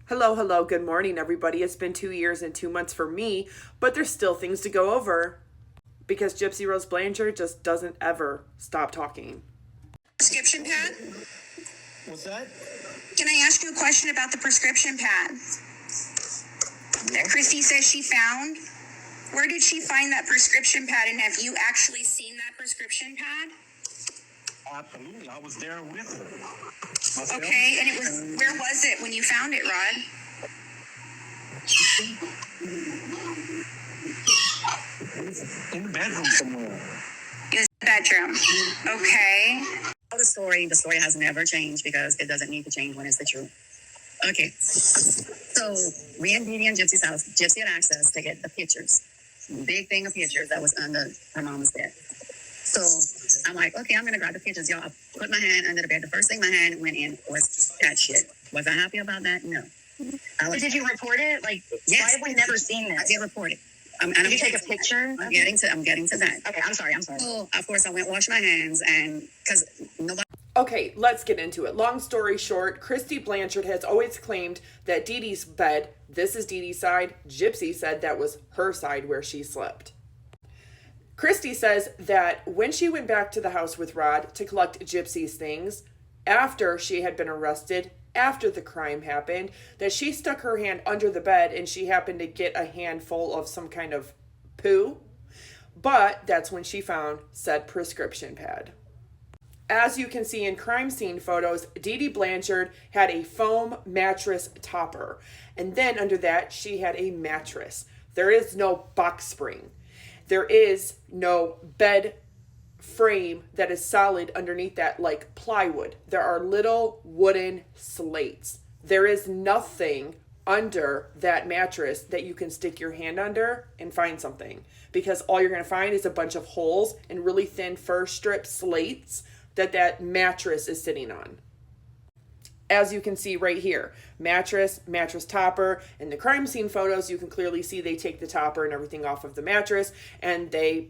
Hello, hello, good morning, everybody. It's been 2 years and 2 months for me, but there's still things to go over because Gypsy Rose Blanchard just doesn't ever stop talking. Prescription pad? What's that? Can I ask you a question about the prescription pad that Christy says she found? Where did she find that prescription pad, and have you actually seen that prescription pad? Absolutely. I was there with her. Myself. Okay, and where was it when you found it, Rod? In the bedroom somewhere. In the bedroom. Okay. The story has never changed because it doesn't need to change when it's the truth. Okay, so we and Dee and Gypsy's house, Gypsy had access to get the pictures, big thing of pictures that was under her mom's bed. So I'm like, okay, I'm gonna grab the pictures, y'all. I put my hand under the bed. The first thing my hand went in was that shit. Was I happy about that? No. Did you report it? Like, yes. Why have we never seen this? I did report it. Did you take a picture? I'm getting to that. Okay, I'm sorry. So of course I went wash my hands, and because nobody. Okay, let's get into it. Long story short, Christy Blanchard has always claimed that Dee Dee's bed, this is Dee Dee's side, Gypsy said that was her side where she slept. Christy says that when she went back to the house with Rod to collect Gypsy's things, after she had been arrested, after the crime happened, that she stuck her hand under the bed and she happened to get a handful of some kind of poo. But that's when she found said prescription pad. As you can see in crime scene photos, Dee Dee Blanchard had a foam mattress topper. And then under that, she had a mattress. There is no box spring. There is no bed frame that is solid underneath that like plywood. There are little wooden slates. There is nothing under that mattress that you can stick your hand under and find something. Because all you're going to find is a bunch of holes and really thin fur strip slates that mattress is sitting on. As you can see right here, mattress topper. In the crime scene photos, you can clearly see they take the topper and everything off of the mattress and they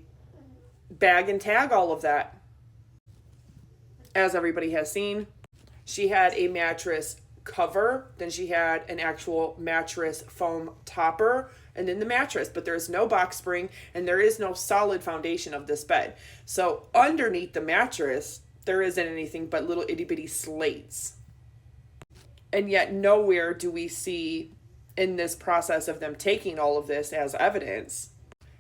bag and tag all of that. As everybody has seen, she had a mattress cover, then she had an actual mattress foam topper, and then the mattress, but there's no box spring and there is no solid foundation of this bed. So underneath the mattress, there isn't anything but little itty bitty slates. And yet nowhere do we see in this process of them taking all of this as evidence.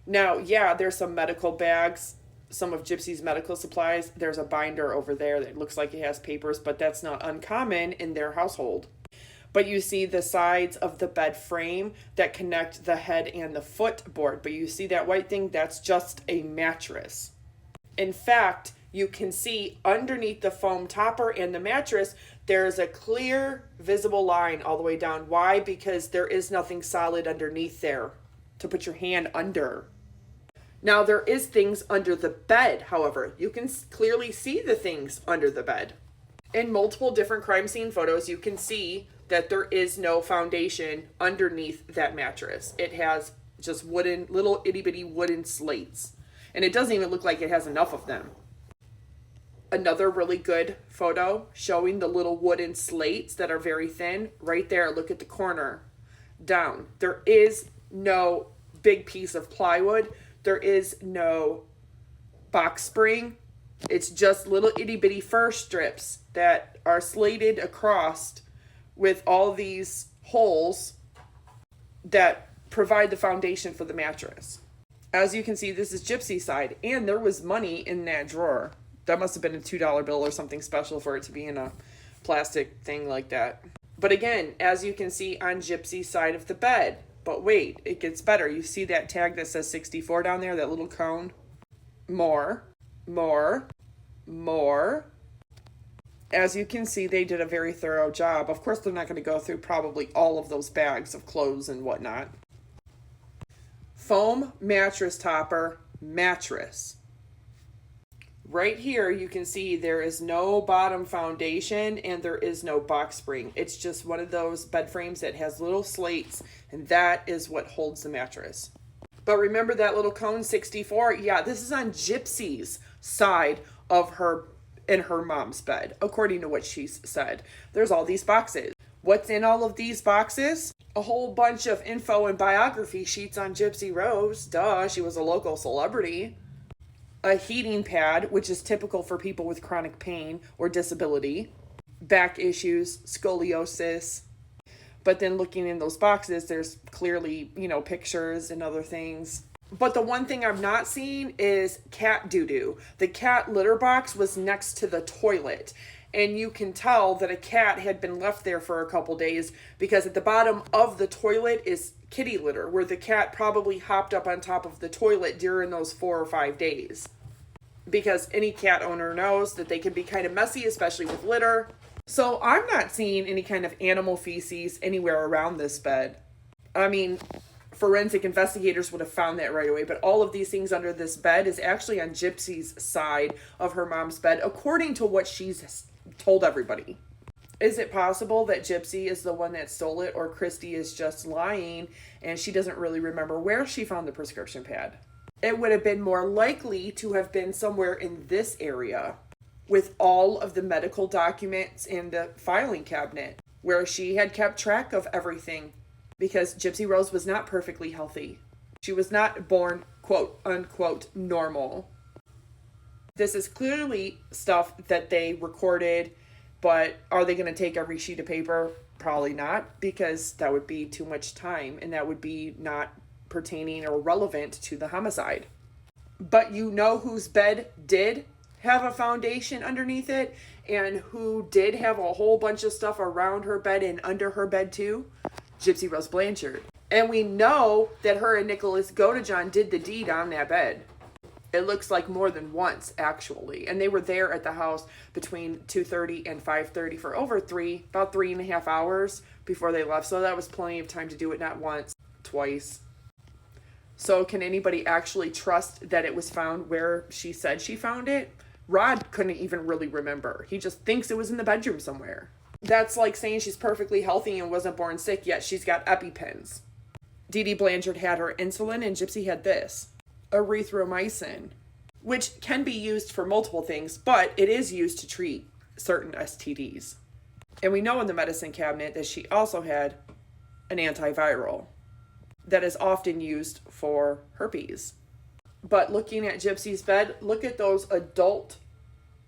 Now, yeah, there's some medical bags, some of Gypsy's medical supplies. There's a binder over there that looks like it has papers, but that's not uncommon in their household. But you see the sides of the bed frame that connect the head and the footboard. But you see that white thing? That's just a mattress. In fact, you can see underneath the foam topper and the mattress, there's a clear visible line all the way down. Why? Because there is nothing solid underneath there to put your hand under. Now, there is things under the bed, however. You can clearly see the things under the bed. In multiple different crime scene photos, you can see that there is no foundation underneath that mattress. It has just little itty bitty wooden slates. And it doesn't even look like it has enough of them. Another really good photo showing the little wooden slates that are very thin. Right there, look at the corner down. There is no big piece of plywood. There is no box spring. It's just little itty bitty fur strips that are slated across with all these holes that provide the foundation for the mattress. As you can see, this is Gypsy's side, and there was money in that drawer. That must have been a $2 bill or something special for it to be in a plastic thing like that. But again, as you can see on Gypsy's side of the bed, but wait, it gets better. You see that tag that says 64 down there, that little cone? More. As you can see, they did a very thorough job. Of course, they're not going to go through probably all of those bags of clothes and whatnot. Foam mattress topper, mattress. Right here, you can see there is no bottom foundation and there is no box spring. It's just one of those bed frames that has little slates, and that is what holds the mattress. But remember that little cone 64? Yeah, this is on Gypsy's side of her in her mom's bed, according to what she said. There's all these boxes. What's in all of these boxes? A whole bunch of info and biography sheets on Gypsy Rose. Duh, she was a local celebrity. A heating pad, which is typical for people with chronic pain or disability. Back issues, scoliosis. But then looking in those boxes, there's clearly, pictures and other things. But the one thing I'm not seeing is cat doo-doo. The cat litter box was next to the toilet. And you can tell that a cat had been left there for a couple days because at the bottom of the toilet is kitty litter, where the cat probably hopped up on top of the toilet during those 4 or 5 days. Because any cat owner knows that they can be kind of messy, especially with litter. So I'm not seeing any kind of animal feces anywhere around this bed. I mean, forensic investigators would have found that right away, but all of these things under this bed is actually on Gypsy's side of her mom's bed, according to what she's told everybody. Is it possible that Gypsy is the one that stole it, or Christy is just lying and she doesn't really remember where she found the prescription pad? It would have been more likely to have been somewhere in this area with all of the medical documents in the filing cabinet where she had kept track of everything, because Gypsy Rose was not perfectly healthy. She was not born, quote unquote, normal. This is clearly stuff that they recorded, but are they going to take every sheet of paper? Probably not, because that would be too much time and that would be not pertaining or relevant to the homicide. But you know whose bed did have a foundation underneath it and who did have a whole bunch of stuff around her bed and under her bed too? Gypsy Rose Blanchard. And we know that her and Nicholas Godejohn did the deed on that bed. It looks like more than once, actually. And they were there at the house between 2:30 and 5:30 for about 3.5 hours before they left. So that was plenty of time to do it, not once, twice. So can anybody actually trust that it was found where she said she found it? Rod couldn't even really remember. He just thinks it was in the bedroom somewhere. That's like saying she's perfectly healthy and wasn't born sick, yet she's got EpiPens. Dee Dee Blanchard had her insulin and Gypsy had this, erythromycin, which can be used for multiple things, but it is used to treat certain STDs. And we know in the medicine cabinet that she also had an antiviral that is often used for herpes. But looking at Gypsy's bed, look at those adult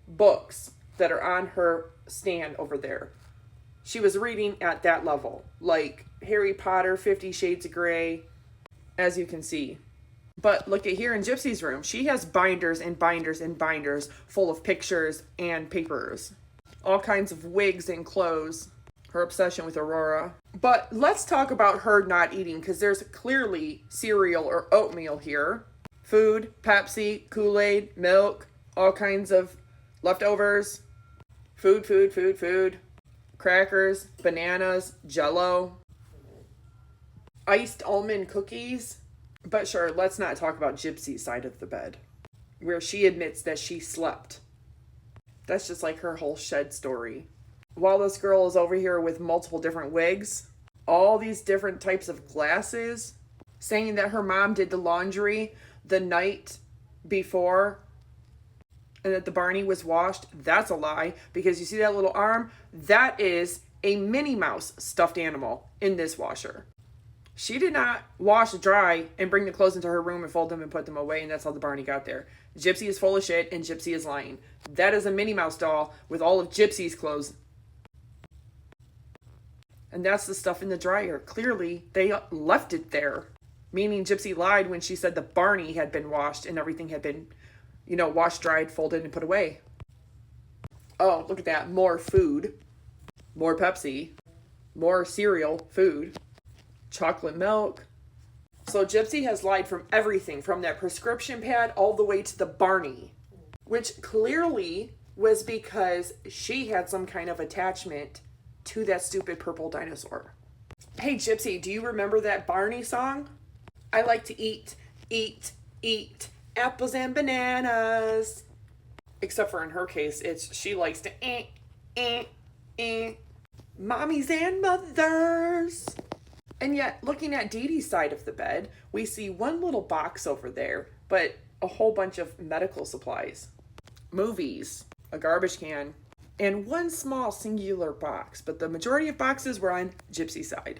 books that are on her stand over there. She was reading at that level, like Harry Potter, 50 Shades of Grey, as you can see. But look at here in Gypsy's room. She has binders and binders and binders full of pictures and papers. All kinds of wigs and clothes. Her obsession with Aurora. But let's talk about her not eating, because there's clearly cereal or oatmeal here. Food, Pepsi, Kool-Aid, milk, all kinds of leftovers. Food. Crackers, bananas, Jell-O. Iced almond cookies. But sure, let's not talk about Gypsy's side of the bed, where she admits that she slept. That's just like her whole shed story. While this girl is over here with multiple different wigs, all these different types of glasses, saying that her mom did the laundry the night before and that the Barney was washed, that's a lie, because you see that little arm? That is a Minnie Mouse stuffed animal in this washer. She did not wash dry and bring the clothes into her room and fold them and put them away, and that's how the Barney got there. Gypsy is full of shit and Gypsy is lying. That is a Minnie Mouse doll with all of Gypsy's clothes. And that's the stuff in the dryer. Clearly, they left it there. Meaning Gypsy lied when she said the Barney had been washed and everything had been, washed, dried, folded, and put away. Oh, look at that. More food. More Pepsi. More cereal, food. Chocolate milk. So Gypsy has lied from everything, from that prescription pad all the way to the Barney, which clearly was because she had some kind of attachment to that stupid purple dinosaur. Hey Gypsy, do you remember that Barney song? I like to eat apples and bananas. Except for in her case, she likes to mommies and mothers. And yet, looking at Dee Dee's side of the bed, we see one little box over there, but a whole bunch of medical supplies. Movies, a garbage can, and one small singular box, but the majority of boxes were on Gypsy's side.